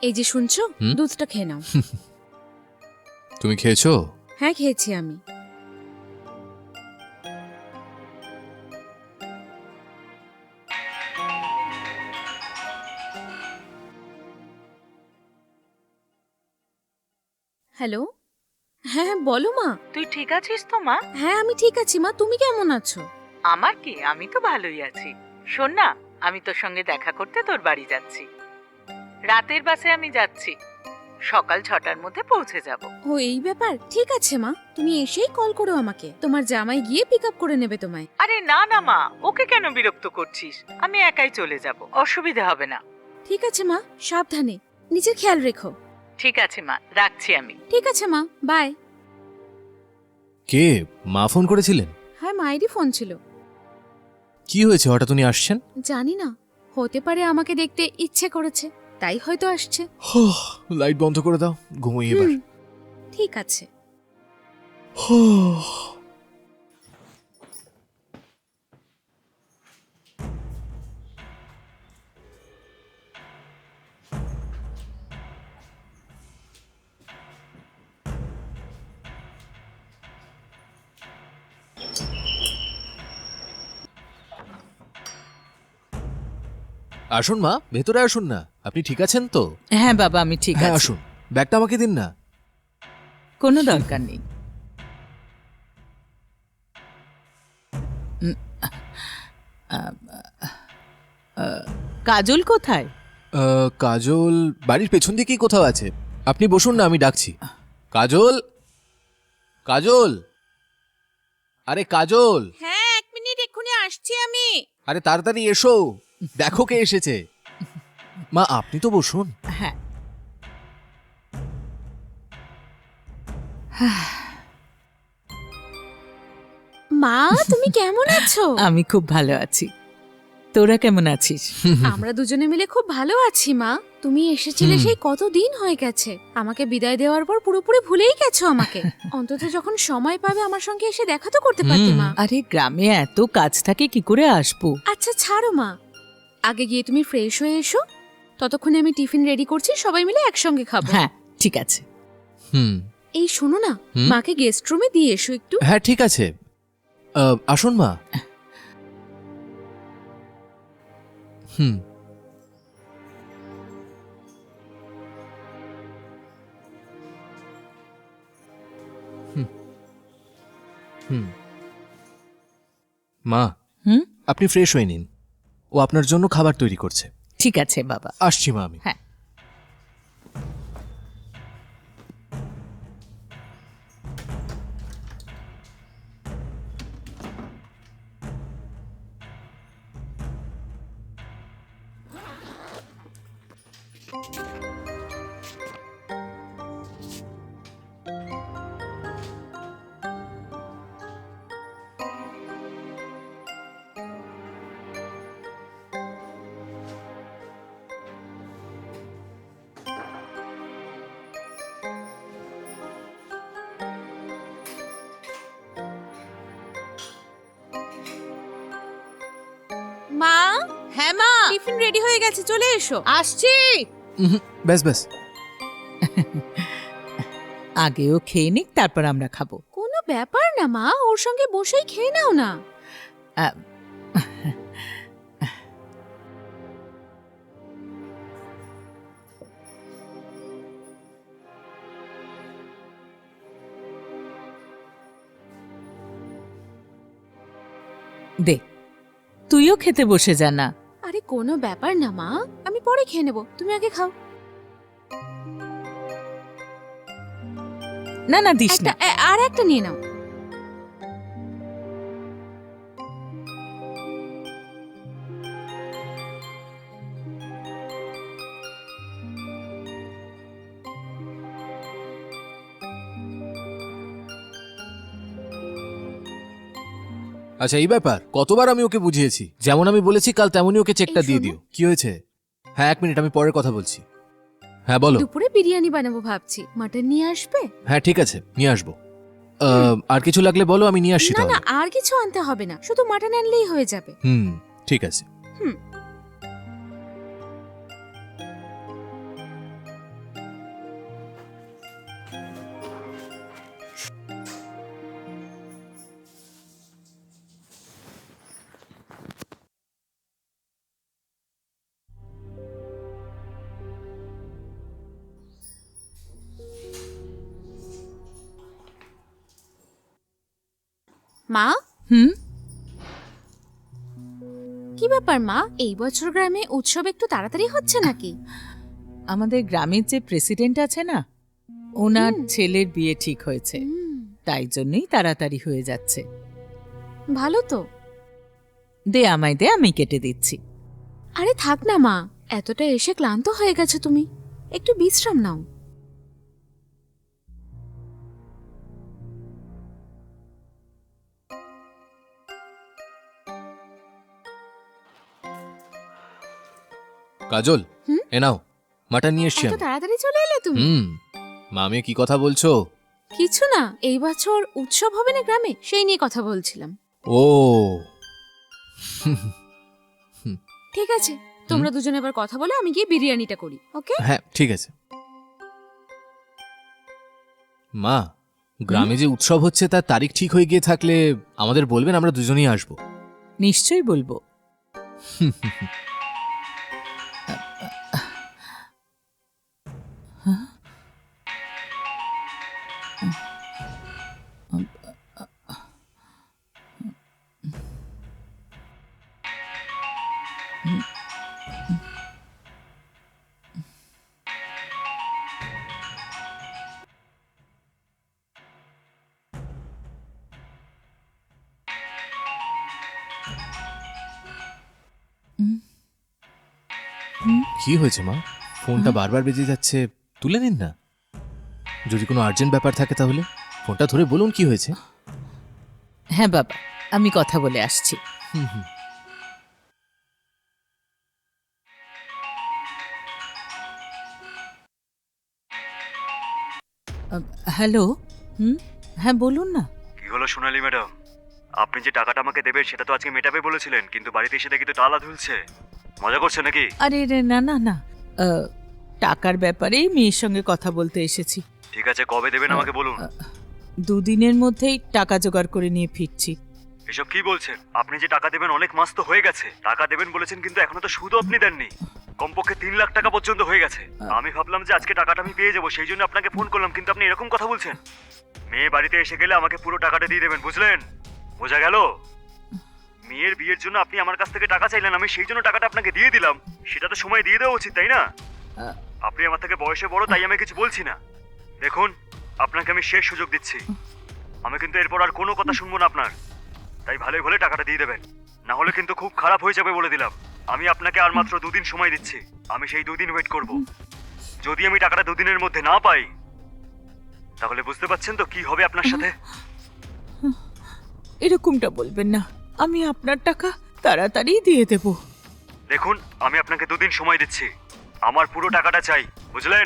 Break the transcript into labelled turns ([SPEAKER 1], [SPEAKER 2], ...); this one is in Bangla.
[SPEAKER 1] এই যে শুনছো, দুধটা খেয়ে নাও।
[SPEAKER 2] তুমি খেয়েছো?
[SPEAKER 1] হ্যাঁ, খেয়েছি আমি। হ্যালো, হ্যাঁ হ্যাঁ বলো মা।
[SPEAKER 3] তুই ঠিক আছিস তো মা?
[SPEAKER 1] হ্যাঁ আমি ঠিক আছি মা, তুমি কেমন আছো?
[SPEAKER 3] আমার কি, আমি তো ভালোই আছি। শোন না, আমি তোর সঙ্গে দেখা করতে তোর বাড়ি যাচ্ছি। রাতের বাসে আমি যাচ্ছি, সকাল 6টার মধ্যে পৌঁছে যাব।
[SPEAKER 1] ও এই ব্যাপার, ঠিক আছে মা, তুমি এসেই কল করো আমাকে, তোমার জামাই গিয়ে পিক আপ করে নেবে তোমায়।
[SPEAKER 3] আরে না না মা, ওকে কেন বিরক্ত করছিস? আমি একাই চলে যাব, অসুবিধা হবে না।
[SPEAKER 1] ঠিক আছে মা, সাবধানে, নিজের খেয়াল রেখো।
[SPEAKER 3] ঠিক আছে মা, রাখছি আমি।
[SPEAKER 1] ঠিক আছে মা, বাই।
[SPEAKER 2] কে? মা ফোন করেছিলেন?
[SPEAKER 1] হ্যাঁ মায়েরই ফোন ছিল।
[SPEAKER 2] কি হয়েছে হঠাৎ উনি আসছেন?
[SPEAKER 1] জানি না, হতে পারে আমাকে দেখতে ইচ্ছে করেছে, তাই হয়তো আসছে।
[SPEAKER 2] লাইট বন্ধ করে দাও, ঘুমোই এবার।
[SPEAKER 1] ঠিক আছে।
[SPEAKER 2] আসুন মা, ভেতরে আসুন না। আপনি ঠিক আছেন তো?
[SPEAKER 3] হ্যাঁ বাবা, আমি ঠিক
[SPEAKER 2] হ্যাঁ
[SPEAKER 3] আছি।
[SPEAKER 2] আসুন, ব্যাগটা আমাকে দিন না।
[SPEAKER 3] কোনো দরকার নেই। কাজল কোথায়?
[SPEAKER 2] কাজল বাড়ির পেছন দিকেই কোথাও আছে। আপনি বসুন না, আমি ডাকছি। কাজল, কাজল, আরে কাজল,
[SPEAKER 1] হ্যাঁ 1 মিনিট, এক্ষুনি আসছি আমি।
[SPEAKER 2] আরে তাড়াতাড়ি এসো, দেখো কে এসেছে। মা আপনি তো বসুন।
[SPEAKER 3] হ্যাঁ।
[SPEAKER 1] মা তুমি কেমন আছো?
[SPEAKER 3] আমি খুব ভালো আছি, তোরা কেমন আছিস?
[SPEAKER 1] আমরা দুজনে মিলে খুব ভালো আছি মা। তুমি এসেছিলে সেই কতদিন হয়ে গেছে, আমাকে বিদায় দেওয়ার পর পুরোপুরি ভুলেই গেছো আমাকে। অন্তত যখন সময় পাবে আমার সঙ্গে এসে দেখা তো করতে পারতে মা।
[SPEAKER 3] আরে গ্রামে এত কাজ থাকে, কি করে আসবো?
[SPEAKER 1] আচ্ছা ছাড়ো মা, আগে গিয়ে তুমি ফ্রেশ হয়ে এসো, ততক্ষণে আমি টিফিন রেডি করছি, সবাই মিলে একসঙ্গে খাবো।
[SPEAKER 3] হ্যাঁ ঠিক আছে।
[SPEAKER 2] হুম।
[SPEAKER 1] এই শোনো না, মাকে গেস্ট রুমে দিয়ে এসো একটু।
[SPEAKER 2] হ্যাঁ ঠিক আছে, আসুন মা। হুম হুম হুম। মা
[SPEAKER 3] হুম,
[SPEAKER 2] আপনি ফ্রেশ হয়ে নিন, ও আপনার জন্য খাবার তৈরি করছে।
[SPEAKER 3] ঠিক আছে বাবা।
[SPEAKER 2] আসছি মা আমি।
[SPEAKER 3] হ্যাঁ।
[SPEAKER 1] মা,
[SPEAKER 3] হ্যাঁ মা,
[SPEAKER 1] টিফিন রেডি হয়ে গেছে, চলে এসো।
[SPEAKER 3] আসছি।
[SPEAKER 2] ব্যাস ব্যাস।
[SPEAKER 3] আগেও খেয়ে নিক, তারপর আমরা খাবো।
[SPEAKER 1] কোনো ব্যাপার না মা, ওর সঙ্গে বসেই খেয়ে নাও না।
[SPEAKER 3] আহ, দে, তুইও খেতে বসে যা না।
[SPEAKER 1] আরে কোনো ব্যাপার না মা, আমি পরে খেয়ে নেবো, তুমি আগে খাও।
[SPEAKER 3] না না, দিস না।
[SPEAKER 1] আর একটা নিয়ে নাও।
[SPEAKER 2] আচ্ছা এই ব্যাপার, কতবার আমি ওকে বুঝিয়েছি, যেমন আমি বলেছি কাল তেমনই ওকে চেকটা
[SPEAKER 1] এই
[SPEAKER 2] দিয়ে
[SPEAKER 1] শোনো।
[SPEAKER 2] দিও। কি হয়েছে? হ্যাঁ 1 মিনিট, আমি পরে কথা বলছি। হ্যাঁ বলো।
[SPEAKER 1] দুপুরে বিরিয়ানি বানাবো ভাবছি, মাটন নিয়ে আসবে?
[SPEAKER 2] হ্যাঁ ঠিক আছে, নিয়ে আসবো। আর কিছু লাগলে বলো, আমি নিয়ে আসছি
[SPEAKER 1] না না,
[SPEAKER 2] তাহলে।
[SPEAKER 1] আর কিছু আনতে হবে না, শুধু মাটন আনলেই হয়ে যাবে।
[SPEAKER 2] হুম, ঠিক আছে।
[SPEAKER 1] হুম। মা,
[SPEAKER 3] হুম?
[SPEAKER 1] কি ব্যাপার মা, এই বছর গ্রামে উৎসব একটু তাড়াতাড়ি হচ্ছে নাকি?
[SPEAKER 3] আমাদের গ্রামের যে প্রেসিডেন্ট আছে না, ওনার
[SPEAKER 1] হুম।
[SPEAKER 3] ছেলের বিয়ে ঠিক হয়েছে, তাই জন্যই তাড়াতাড়ি হয়ে যাচ্ছে।
[SPEAKER 1] ভালো তো।
[SPEAKER 3] দে আমায় দে, আমি কেটে দিচ্ছি।
[SPEAKER 1] আরে থাক না মা, এতটা এসে ক্লান্ত হয়ে গেছো তুমি, একটু বিশ্রাম নাও।
[SPEAKER 2] কাজল,
[SPEAKER 1] হুম?
[SPEAKER 2] এ নাও মাটন নিয়ে এসছি
[SPEAKER 1] এত
[SPEAKER 2] আমি।
[SPEAKER 1] তাড়াতাড়ি চলে এলে তুমি?
[SPEAKER 2] মা, আমি কি কথা বলছো?
[SPEAKER 1] কিছু না, এই বছর উৎসব হবে না গ্রামে, সেই নিয়ে কথা বলছিলাম।
[SPEAKER 2] ও
[SPEAKER 1] ঠিক আছে, তোমরা দুজনে এবার কথা বলো, আমি গিয়ে বিরিয়ানিটা করি। ওকে?
[SPEAKER 2] হ্যাঁ ঠিক আছে। মা, গ্রামে যে উৎসব হচ্ছে তার তারিখ ঠিক হয়ে গিয়ে থাকলে আমাদের বলবেন, আমরা দুজনেই আসবো।
[SPEAKER 3] নিশ্চয়ই বলবো।
[SPEAKER 2] কি হয়েছে মা? ফোনটা বারবার বেজে যাচ্ছে, তুলে নিন না। যদি কোনো আর্জেন্ট ব্যাপার থাকে তাহলে ফোনটা ধরে বলুন কি হয়েছে।
[SPEAKER 3] হ্যাঁ বাবা, আমি কথা বলে আসছি।
[SPEAKER 2] হুম হুম।
[SPEAKER 3] হ্যালো। হ্যাঁ বলুন না।
[SPEAKER 4] কি হলো সোনালি ম্যাডাম? আপনি যে টাকাটা আমাকে দেবেন সেটা তো আজকে মেটাবে বলেছিলেন, কিন্তু বাড়িতে এসে দেখি তো তালা ঝুলছে। মজা করছে নাকি?
[SPEAKER 3] আরে রে, না না না, টাকার ব্যাপারেই মেয়ের সঙ্গে কথা বলতে এসেছি।
[SPEAKER 4] ঠিক আছে, কবে দেবেন আমাকে বলুন।
[SPEAKER 3] দুদিনের মধ্যেই টাকা জোগাড় করে নিয়ে ফিরছি।
[SPEAKER 4] এসব কি বলছেন? আপনি যে টাকা দেবেন অনেক মাস তো হয়ে গেছে। টাকা দেবেন বলেছেন কিন্তু এখনো তো সুদও আপনি দেননি। কমপক্ষে 3 লাখ টাকা পর্যন্ত হয়ে গেছে। আমি ভাবলাম যে আজকে টাকাটা আমি পেয়ে যাবো, সেই জন্য আপনাকে ফোন করলাম, কিন্তু আপনি এরকম কথা বলছেন। মেয়ে বাড়িতে এসে গেলে আমাকে পুরো টাকাটা দিয়ে দেবেন, বুঝলেন? বোঝা গেল? মেয়ের বিয়ের জন্য আপনি আমার কাছ থেকে টাকা চাইলেন, আমি সেই জন্য টাকাটা আপনাকে দিয়ে দিলাম। সেটা তো সময় দিয়ে দেওয়া উচিত, তাই না? আপনি আমার থেকে বয়সে বড়, তাই আমি কিছু বলছি না। দেখুন, আপনাকে আমি শেষ সুযোগ দিচ্ছি। আমি কিন্তু এরপর আর কোনো কথা শুনবো না আপনার। তাই ভালোই ভালো টাকাটা দিয়ে দেবেন, না হলে কিন্তু খুব খারাপ হয়ে যাবে বলে দিলাম। আমি আপনাকে আর মাত্র 2 দিন সময় দিচ্ছি। আমি সেই 2 দিন ওয়েট করব। যদি আমি টাকাটা 2 দিনের মধ্যে না পাই, তাহলে বুঝতে পারছেন তো কি হবে আপনার সাথে।
[SPEAKER 3] এরকমটা বলবেন না, আমি আপনার টাকা তাড়াতাড়ি দিয়ে দেব।
[SPEAKER 4] দেখুন, আমি আপনাকে 2 দিন সময় দিচ্ছি। আমার পুরো টাকাটা চাই, বুঝলেন?